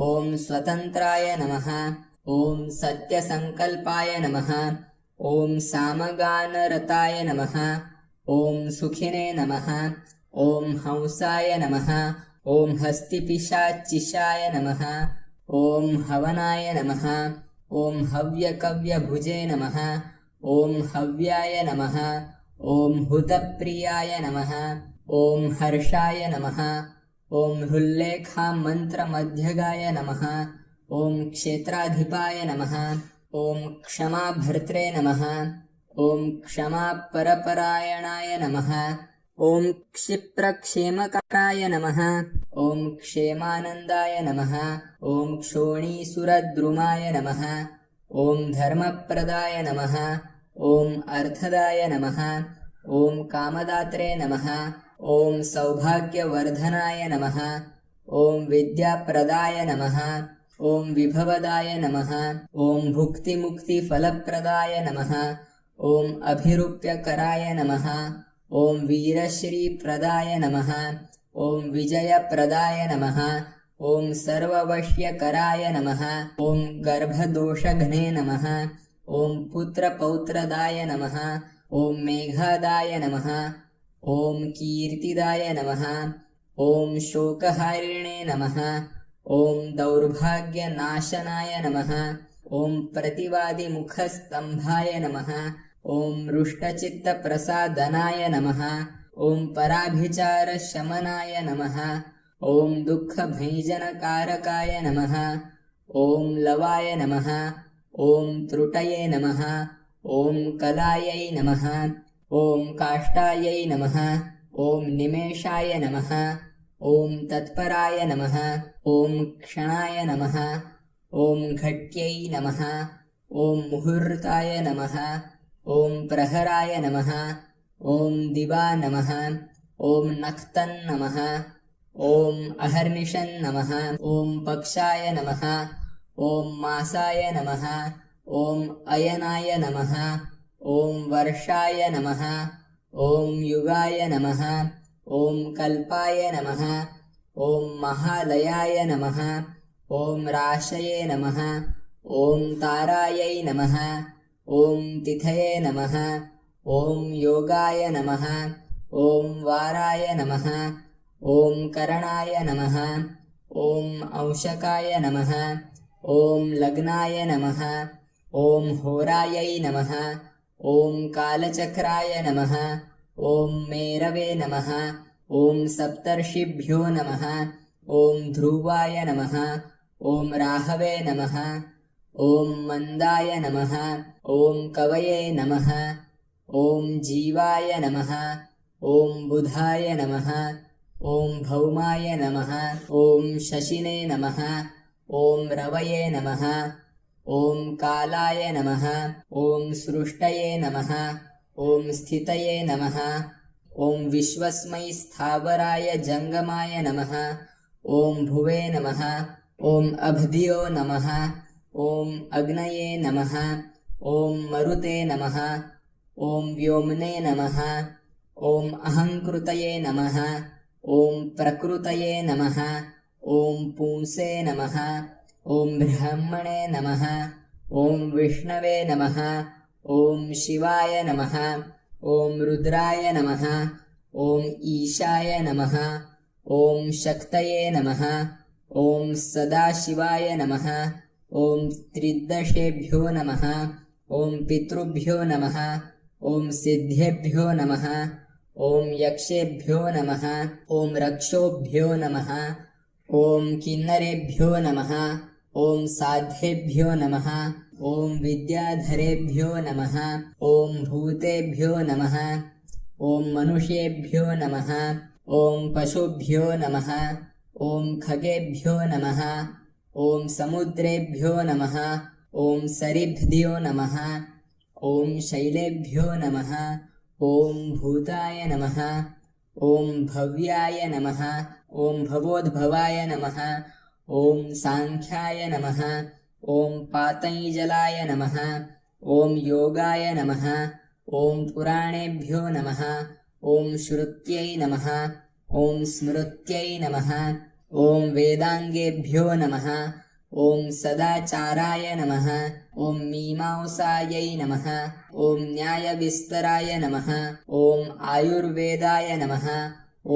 ॐ स्वतन्त्राय नमः। ॐ सत्यसङ्कल्पाय नमः। ॐ सामगानरताय नमः। ॐ सुखिने नमः। ॐ हंसाय नमः। ॐ हस्तिपिशाचिशाय नमः। ॐ हवनाय नमः। ॐ हव्यकव्यभुजे नमः। ॐ हव्याय नमः ॐ हुतप्रियाय नमः ॐ हर्षाय नमः ॐ हृल्लेखामन्त्रमध्यगाय नमः ॐ क्षेत्राधिपाय नमः ॐ क्षमाभर्त्रे नमः ॐ क्षमापरपरायणाय नमः ॐ क्षिप्रक्षेमकाराय नमः ॐ क्षेमानन्दाय नमः ॐ क्षोणीसुरद्रुमाय नमः ॐ धर्मप्रदाय नमः ॐ अर्थदाय नमः ॐ कामदात्रे नमः ॐ सौभाग्यवर्धनाय नमः ॐ विद्याप्रदाय नमः ॐ विभवदाय नमः ॐ भुक्तिमुक्तिफलप्रदाय नमः ॐ अभिरूप्यकराय नमः ॐ वीरश्रीप्रदाय नमः ॐ विजयप्रदाय नमः ॐ सर्ववश्यकराय नमः ॐ गर्भदोषघ्ने नमः ॐ पुत्रपौत्रदाय नमः ॐ मेघादाय नमः ॐ कीर्तिदाय नमः ॐ शोकहारिणे नमः ॐ दौर्भाग्यनाशनाय नमः ॐ प्रतिवादिमुखस्तम्भाय नमः ॐ रुष्टचित्तप्रसादनाय नमः ॐ पराभिचारशमनाय नमः ॐ दुःखभञ्जनकारकाय नमः ॐ लवाय नमः ॐ त्रुटये नमः ॐ कलायै नमः ॐ काष्ठायै नमः ॐ निमेषाय नमः ॐ तत्पराय नमः ॐ क्षणाय नमः ॐ घट्यै नमः ॐ मुहूर्ताय नमः ॐ प्रहराय नमः ॐ दिवा नमः ॐ नक्तन् नमः ॐ अहर्निशन् नमः ॐ पक्षाय नमः ॐ मासाय नमः ॐ अयनाय नमः ॐ वर्षाय नमः ॐ युगाय नमः ॐ कल्पाय नमः ॐ महालयाय नमः ॐ राशये नमः ॐ तारायै नमः ॐ तिथये नमः ॐ योगाय नमः ॐ वाराय नमः ॐ करणाय नमः ॐ अंशकाय नमः ॐ लग्नाय नमः ॐ होरायै नमः ॐ कालचक्राय नमः ॐ मेरवे नमः ॐ सप्तर्षिभ्यो नमः ॐ ध्रुवाय नमः ॐ राहवे नमः ॐ मन्दाय नमः ॐ कवये नमः ॐ जीवाय नमः ॐ बुधाय नमः ॐ भौमाय नमः ॐ शशिने नमः ॐ रवये नमः ॐ कालाय नमः ॐ सृष्टये नमः ॐ स्थितये नमः ॐ विश्वस्मै स्थावराय जङ्गमाय नमः ॐ भुवे नमः ॐ अभ्दियो नमः ॐ अग्नये नमः ॐ मरुते नमः ॐ व्योम्ने नमः ॐ अहङ्कृतये नमः ॐ प्रकृतये नमः ॐ पुंसे नमः ॐ ब्रह्मणे नमः ॐ विष्णवे नमः ॐ शिवाय नमः ॐ रुद्राय नमः ॐ ईशाय नमः ॐ शक्तये नमः ॐ सदाशिवाय नमः ॐ त्रिदशेभ्यो नमः ॐ पितृभ्यो नमः ॐ सिद्धेभ्यो नमः ॐ यक्षेभ्यो नमः ॐ रक्षोभ्यो नमः ॐ किन्नरेभ्यो नमः ॐ साध्येभ्यो नमः ॐ विद्याधरेभ्यो नमः ॐ भूतेभ्यो नमः ॐ मनुष्येभ्यो नमः ॐ पशुभ्यो नमः ॐ खगेभ्यो नमः ॐ समुद्रेभ्यो नमः ॐ सरिभ्यो नमः ॐ शैलेभ्यो नमः ॐ भूताय नमः ॐ भव्याय नमः ॐ भवोद्भवाय नमः ॐ साङ्ख्याय नमः ॐ पातञ्जलाय नमः ॐ योगाय नमः ॐ पुराणेभ्यो नमः ॐ श्रुत्यै नमः ॐ स्मृत्यै नमः ॐ वेदाङ्गेभ्यो नमः ॐ सदाचाराय नमः ॐ मीमांसायै नमः ॐ न्यायविस्तराय नमः ॐ आयुर्वेदाय नमः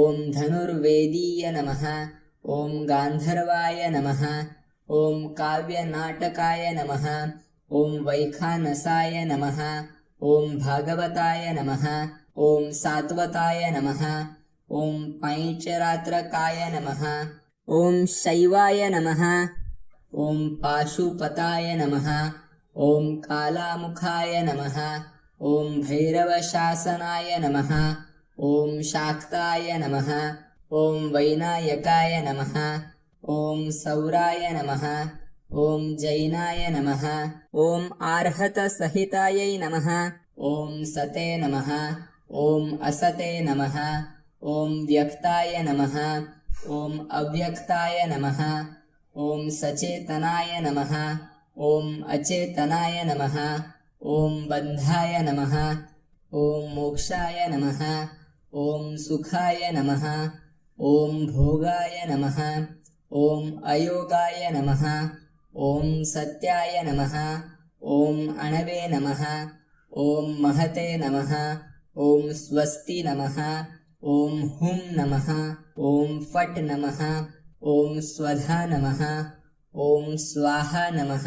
ॐ धनुर्वेदीय नमः ॐ गान्धर्वाय नमः ॐ काव्यनाटकाय नमः ॐ वैखानसाय नमः ॐ भागवताय नमः ॐ सात्वताय नमः ॐ पैंचरात्रकाय नमः ॐ शैवाय नमः ॐ पाशुपताय नमः ॐ कालामुखाय नमः ॐ भैरवशासनाय नमः ॐ शाक्ताय नमः ॐ वैनायकाय नमः ॐ सौराय नमः ॐ जैनाय नमः ॐ आर्हतसहितायै नमः ॐ सते नमः ॐ असते नमः ॐ व्यक्ताय नमः ॐ अव्यक्ताय नमः ॐ सचेतनाय नमः ॐ अचेतनाय नमः ॐ बन्धाय नमः ॐ मोक्षाय नमः ॐ सुखाय नमः ॐ भोगाय नमः ॐ अयोगाय नमः ॐ सत्याय नमः ॐ अणवे नमः ॐ महते नमः ॐ स्वस्ति नमः ॐ हुं नमः ॐ फट् नमः ॐ स्वधा नमः ॐ स्वाहा नमः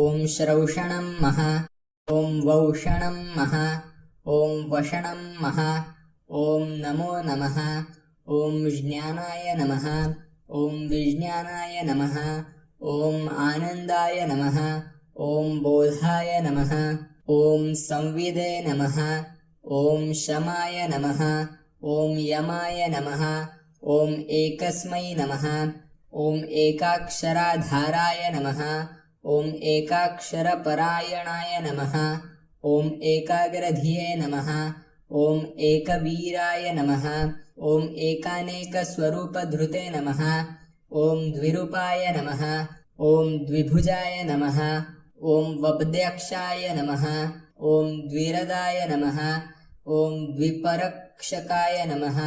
ॐ श्रौषणं मः ॐ वौषणं मः ॐ वषणं मः ॐ नमो नमः ॐ ज्ञानाय नमः ॐ विज्ञानाय नमः ॐ आनन्दाय नमः ॐ बोधाय नमः ॐ संविदे नमः ॐ शमाय नमः ॐ यमाय नमः ॐ एकस्मै नमः ॐ एकाक्षराधाराय नमः ॐ एकाक्षरपरायणाय नमः ॐ एकाग्रधिये नमः ॐ एकवीराय नमः ॐ एकानेकस्वरूपधृते नमः ॐ द्विरूपाय नमः ॐ द्विभुजाय नमः ॐ वब्द्यक्षाय नमः ॐ द्विरदाय नमः ॐ द्विपरक्षकाय नमः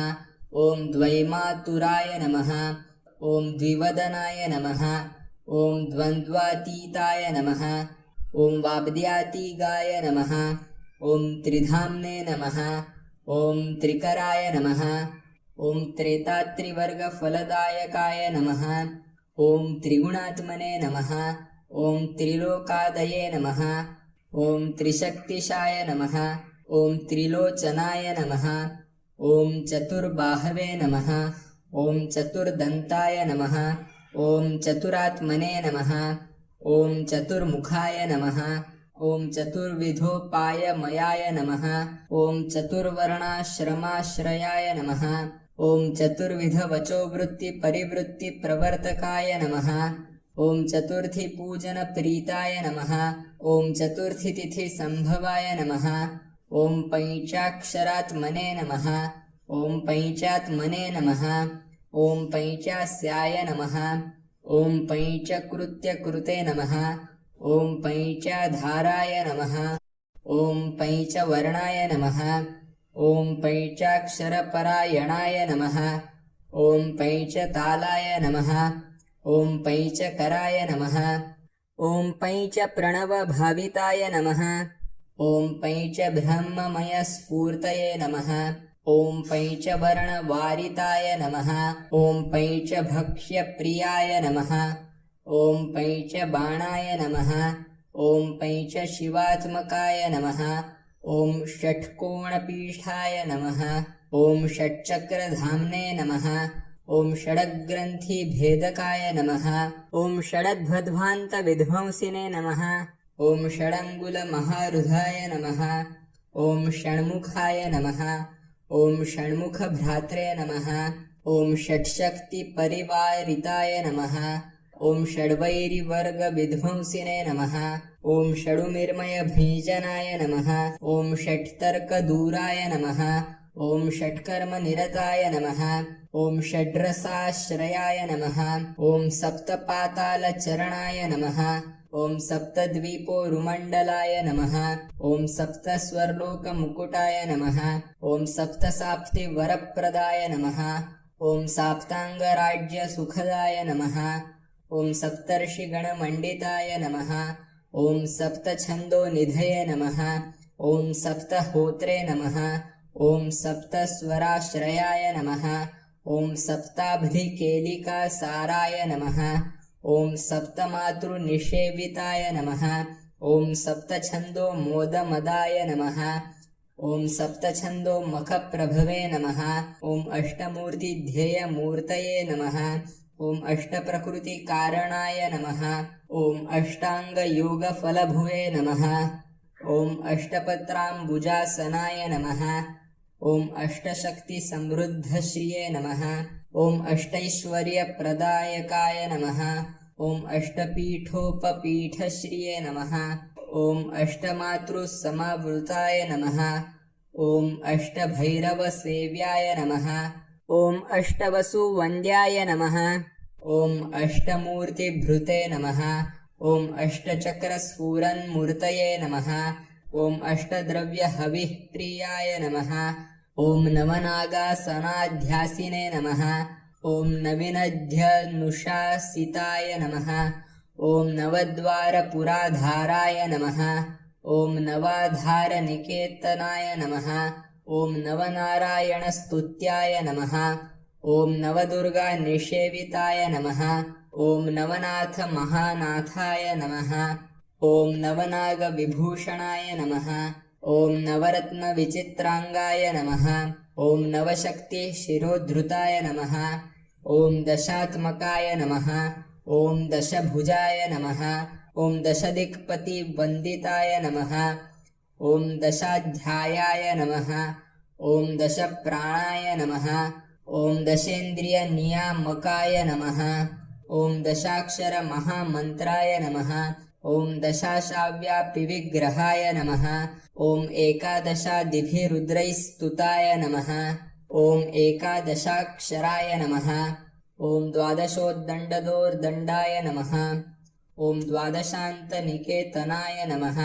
ॐ द्वैमातुराय नमः ॐ द्विवदनाय नमः ॐ द्वन्द्वातीताय नमः ॐ वाब्द्यातीगाय नमः ॐ त्रिधाम्ने नमः ॐ त्रिकराय नमः ॐ त्रेतात्रिवर्गफलदायकाय नमः ॐ त्रिगुणात्मने नमः ॐ त्रिलोकादये नमः ॐ त्रिशक्तिशाय नमः ॐ त्रिलोचनाय नमः ॐ चतुर्बाहवे नमः ॐ चतुर्दन्ताय नमः ॐ चतुरात्मने नमः ॐ चतुर्मुखाय नमः ॐ चतुर्विधोपायमयाय नमः ॐ चतुर्वर्णाश्रमाश्रयाय नमः ॐ चतुर्विधवचोवृत्तिपरिवृत्तिप्रवर्तकाय नमः ॐ चतुर्थीपूजनप्रीताय नमः ॐ चतुर्थीतिथिसम्भवाय नमः ॐ पञ्चाक्षरात्मने नमः ॐ पञ्चात्मने नमः ॐ पञ्चास्याय नमः ॐ पञ्चकृत्यकृते नमः ॐ पञ्चाधाराय नमः ॐ पञ्चवर्णाय नमः ॐ पञ्चाक्षरपरायणाय नमः ॐ पञ्चतालाय नमः ॐ पञ्चकराय नमः ॐ पञ्चप्रणवभाविताय नमः ॐ पञ्चब्रह्ममयस्फूर्तये नमः ॐ पञ्चवर्णवारिताय नमः ॐ पञ्चभक्ष्यप्रियाय नमः ॐ पञ्चबाणाय नमः ॐ पञ्चशिवात्मकाय नमः ॐ षट्कोणपीठाय नमः ॐ षट्चक्रधाम्ने नमः ॐ षड्ग्रन्थिभेदकाय नमः ॐ षडध्वध्वान्तविध्वंसिने नमः ॐ षडङ्गुलमहारुधाय नमः ॐ षण्मुखाय नमः ॐ षण्मुखभ्रात्रे नमः ॐ षट्शक्तिपरिवारिताय नमः ॐ षड्वैरिवर्गविध्वंसिने नमः ॐ षडुमिर्मयभीजनाय नमः ॐ षट्तर्कदूराय नमः ॐ षट्कर्मनिरताय नमः ॐ षड्रसाश्रयाय नमः ॐ सप्तपातालचरणाय नमः ॐ सप्तद्वीपोरुमण्डलाय नमः ॐ सप्तस्वर्लोकमुकुटाय नमः ॐ सप्तसाप्तिवरप्रदाय नमः ॐ साप्ताङ्गराज्यसुखदाय नमः ॐ सप्तर्षिगणमण्डिताय नमः ॐ सप्तछन्दोनिधये नमः ॐ सप्तहोत्रे नमः ॐ सप्तस्वराश्रयाय नमः ॐ सप्ताब्धिकेलिकासाराय नमः ॐ सप्तमातृनिषेविताय नमः ॐ सप्तछन्दो मोदमदाय नमः। ॐ सप्तछन्दो मखप्रभवे नमः। ॐ अष्टमूर्तिध्येयमूर्तये नमः। ॐ अष्टप्रकृतिकारणाय नमः। ॐ अष्टाङ्गयोगफलभुवे नमः। ॐ अष्टपत्राम्बुजासनाय नमः। ॐ अष्टशक्तिसमृद्धश्रिये नमः। ॐ अष्टैश्वर्यप्रदायकाय नमः। ॐ अष्टपीठोपपीठश्रिये नमः। ॐ अष्टमातृसमावृताय नमः। ॐ अष्टभैरवसेव्याय नमः। ॐ अष्टवसुवन्द्याय नमः। ॐ अष्टमूर्तिभृते नमः। ॐ अष्टचक्रस्फुरन्मूर्तये नमः। ॐ अष्टद्रव्यहविः प्रियाय नमः। ॐ नवनागासनाध्यासिने नमः। ॐ नविनध्यनुशासिताय नमः। ॐ नवद्वारपुराधाराय नमः। ॐ नवाधारनिकेतनाय नमः। ॐ नवनारायणस्तुत्याय नमः। ॐ नवदुर्गानिषेविताय नमः। ॐ नवनाथमहानाथाय नमः। ॐ नवनागविभूषणाय नमः। ॐ नवरत्नविचित्राङ्गाय नमः। ॐ नवशक्तिशिरोद्धृताय नमः। ॐ दशात्मकाय नमः। ॐ दशभुजाय नमः। ॐ दशदिक्पतिवन्दिताय नमः। ॐ दशाध्यायाय नमः। ॐ दशप्राणाय नमः। ॐ दशेन्द्रियनियामकाय नमः। ॐ दशाक्षरमहामन्त्राय नमः। ॐ दशाशाव्यापिविग्रहाय नमः। ॐ एकादशादिभिरुद्रैस्तुताय नमः। ॐ एकादशाक्षराय नमः। ॐ द्वादशोद्दण्डदोर्दण्डाय नमः। ॐ द्वादशान्तनिकेतनाय नमः।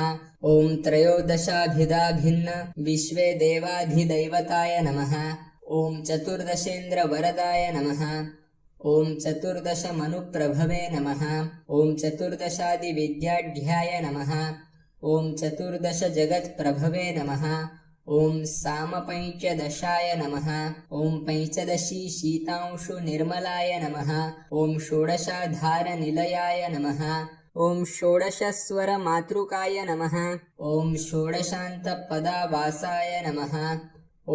ॐ त्रयोदशाभिधाभिन्न विश्वे देवाधिदैवताय नमः। ॐ चतुर्दशेन्द्रवरदाय नमः। ॐ चतुर्दशमनुप्रभवे नमः। ॐ चतुर्दशादिविद्याढ्याय नमः। ॐ चतुर्दशजगत्प्रभवे नमः। ॐ सामपञ्चदशाय नमः। ॐ पञ्चदशी शीतांशुनिर्मलाय नमः। ॐ षोडशाधारनिलयाय नमः। ॐ षोडशस्वरमातृकाय नमः। ॐ षोडशान्तपदावासाय नमः।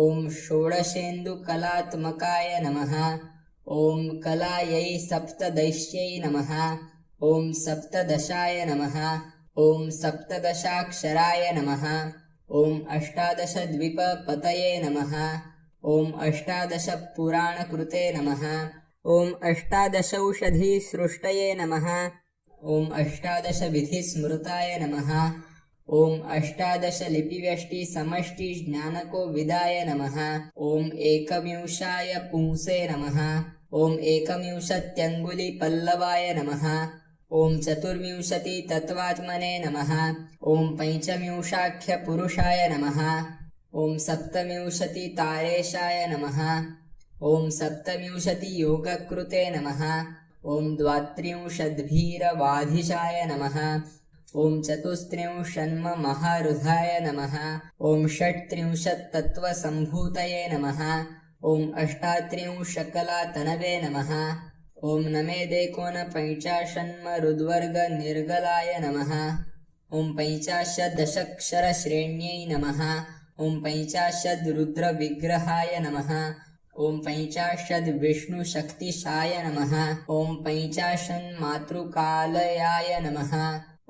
ॐ षोडशेन्दुकलात्मकाय नमः। ॐ कलायै सप्तदैश्यै नमः। ॐ सप्तदशाय नमः। ॐ सप्तदशाक्षराय नमः। ॐ अष्टादशद्विपपतये नमः। ॐ अष्टादशपुराणकृते नमः। ॐ अष्टादशौषधीसृष्टये नमः। ॐ अष्टादशविधिस्मृताय नमः। ॐ अष्टादशलिपिव्यष्टिसमष्टिज्ञानकोविदाय नमः। ॐ एकविंशाय पुंसे नमः। ॐ एकविंशत्यङ्गुलिपल्लवाय नमः। ॐ चतुर्विंशतितत्त्वात्मने नमः। ॐ पञ्चविंशाख्यपुरुषाय नमः। ॐ सप्तविंशतितारेशाय नमः। ॐ सप्तविंशतियोगकृते नमः। ॐ द्वात्रिंशद्भीरवाधिशाय नमः। ॐ चतुस्त्रिंशन्महारुधाय नमः। ॐ षट्त्रिंशत्तत्त्वसम्भूतये नमः। ॐ अष्टात्रिंशकलातनवे नमः। ॐ नमेदेकोनपञ्चाशन्मरुद्वर्गनिर्गलाय नमः। ॐ पञ्चाशद्दशक्षरश्रेण्यै नमः। ॐ पञ्चाशद्रुद्रविग्रहाय नमः। ॐ पञ्चाशद्विष्णुशक्तिशाय नमः। ॐ पञ्चाशन्मातृकालयाय नमः।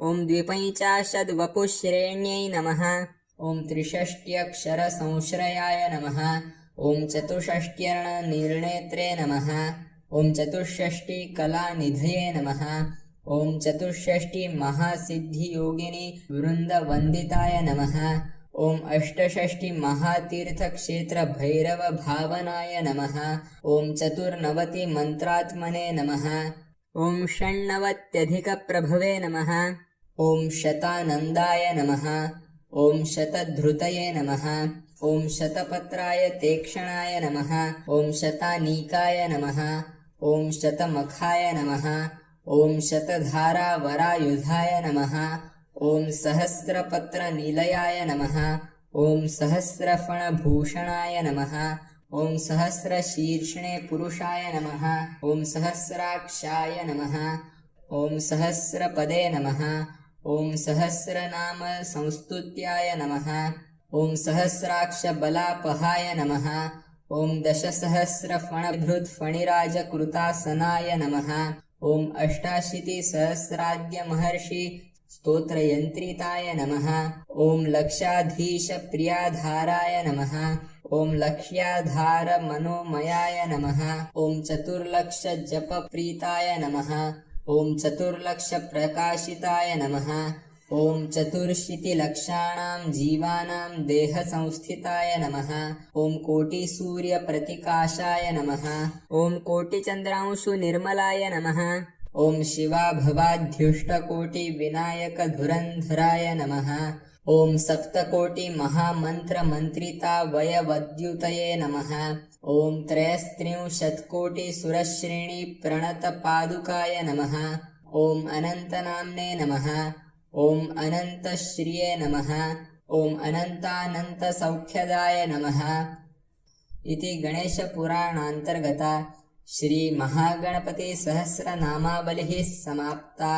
ॐ द्विपञ्चाशद्वपुश्रेण्यै नमः। ॐ त्रिषष्ट्यक्षरसंश्रयाय नमः। ॐ चतुष्षष्ट्यर्णनिर्णेत्रे नमः। ॐ चतुष्षष्टिकलानिधये नमः। ॐ चतुष्षष्टिमहासिद्धियोगिनी वृन्दवन्दिताय नमः। ॐ अष्टषष्टिमहातीर्थक्षेत्रभैरवभावनाय नमः। ॐ चतुर्नवतिमन्त्रात्मने नमः। ॐ षण्णवत्यधिकप्रभवे नमः। ॐ शतानन्दाय नमः। ॐ शतधृतये नमः। ॐ शतपत्राय तीक्ष्णाय नमः। ॐ शतानीकाय नमः। ॐ शतमखाय नमः। ॐ शतधारावरायुधाय नमः। ॐ सहस्रपत्रनिलयाय नमः। ॐ सहस्रफणभूषणाय नमः। ॐ सहस्रशीर्ष्णे पुरुषाय नमः। ॐ सहस्राक्षाय नमः। ॐ सहस्रपदे नमः। ॐ सहस्रनाम संस्तुत्याय नमः ॐ सहस्राक्षबलापहाय नमः ॐ दशसहस्रफणधृत्फणिराजकृतासनाय नमः ॐ अष्टाशीतिसहस्राद्यमहर्षि स्तोत्रयन्त्रिताय नमः ॐ लक्षाधीशप्रियाधाराय नमः ॐ लक्ष्याधारमनोमयाय नमः ॐ चतुर्लक्षजपप्रीताय नमः ॐ चतुर्लक्षप्रकाशिताय नमः ॐ चतुर्शीतिलक्षाणां जीवानां देहसंस्थिताय नमः ॐ कोटिसूर्यप्रतिकाशाय नमः ॐ कोटिचन्द्रांशुनिर्मलाय नमः ॐ शिवाभवाद्युष्टकोटिविनायकधुरन्धराय नमः ॐ सप्तकोटिमहामन्त्रमन्त्रितावयवद्युतये नमः ॐ त्रयस्त्रिंशत्कोटिसुरश्रेणीप्रणतपादुकाय नमः ॐ अनन्तनाम्ने नमः ॐ अनन्तश्रिये नमः ॐ अनन्तानन्तसौख्यदाय नमः इति गणेशपुराणान्तर्गता श्रीमहागणपतिसहस्रनामावलिः समाप्ता।